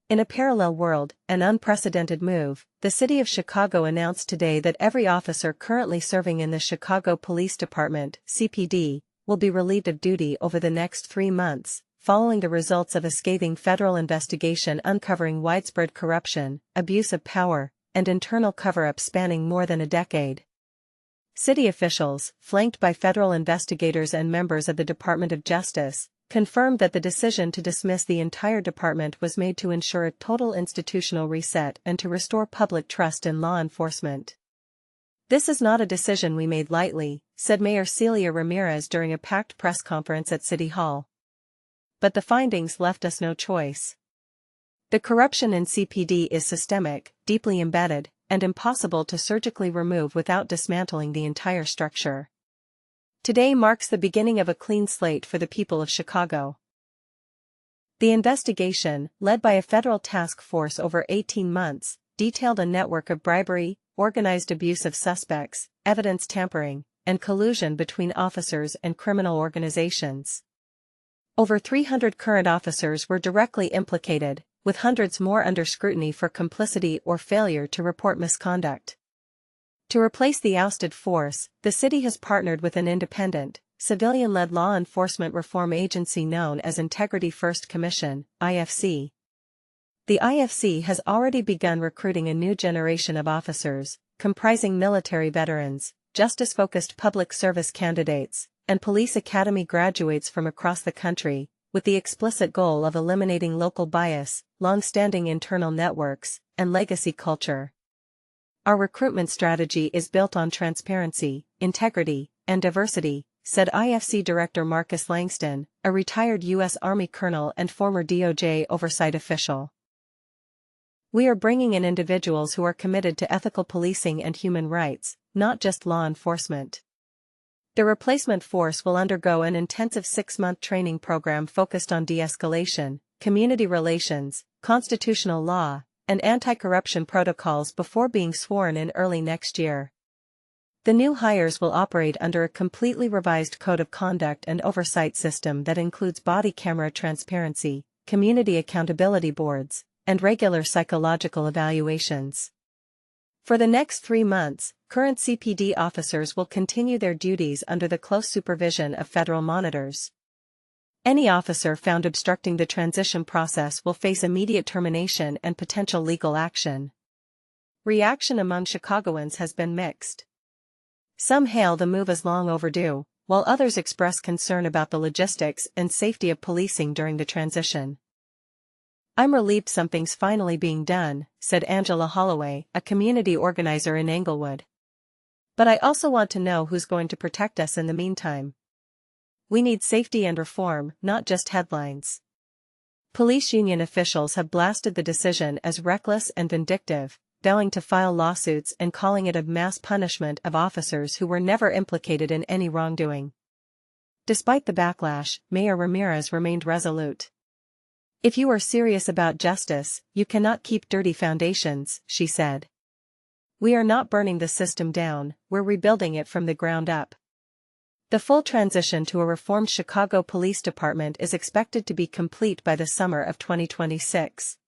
In a parallel world, an unprecedented move, the city of Chicago announced today that every officer currently serving in the Chicago Police Department, CPD, will be relieved of duty over the next 3 months, following the results of a scathing federal investigation uncovering widespread corruption, abuse of power, and internal cover-up spanning more than a decade. City officials, flanked by federal investigators and members of the Department of Justice, confirmed that the decision to dismiss the entire department was made to ensure a total institutional reset and to restore public trust in law enforcement. "This is not a decision we made lightly," said Mayor Celia Ramirez during a packed press conference at City Hall. "But the findings left us no choice. The corruption in CPD is systemic, deeply embedded, and impossible to surgically remove without dismantling the entire structure. Today marks the beginning of a clean slate for the people of Chicago." The investigation, led by a federal task force over 18 months, detailed a network of bribery, organized abuse of suspects, evidence tampering, and collusion between officers and criminal organizations. Over 300 current officers were directly implicated, with hundreds more under scrutiny for complicity or failure to report misconduct. To replace the ousted force, the city has partnered with an independent, civilian-led law enforcement reform agency known as Integrity First Commission, IFC. The IFC has already begun recruiting a new generation of officers, comprising military veterans, justice-focused public service candidates, and police academy graduates from across the country, with the explicit goal of eliminating local bias, long-standing internal networks, and legacy culture. "Our recruitment strategy is built on transparency, integrity, and diversity," said IFC Director Marcus Langston, a retired U.S. Army colonel and former DOJ oversight official. "We are bringing in individuals who are committed to ethical policing and human rights, not just law enforcement." The replacement force will undergo an intensive 6-month training program focused on de-escalation, community relations, constitutional law, and anti-corruption protocols before being sworn in early next year. The new hires will operate under a completely revised code of conduct and oversight system that includes body camera transparency, community accountability boards, and regular psychological evaluations. For the next 3 months, current CPD officers will continue their duties under the close supervision of federal monitors. Any officer found obstructing the transition process will face immediate termination and potential legal action. Reaction among Chicagoans has been mixed. Some hail the move as long overdue, while others express concern about the logistics and safety of policing during the transition. "I'm relieved something's finally being done," said Angela Holloway, a community organizer in Englewood. "But I also want to know who's going to protect us in the meantime. We need safety and reform, not just headlines." Police union officials have blasted the decision as reckless and vindictive, vowing to file lawsuits and calling it a mass punishment of officers who were never implicated in any wrongdoing. Despite the backlash, Mayor Ramirez remained resolute. "If you are serious about justice, you cannot keep dirty foundations," she said. "We are not burning the system down, we're rebuilding it from the ground up." The full transition to a reformed Chicago Police Department is expected to be complete by the summer of 2026.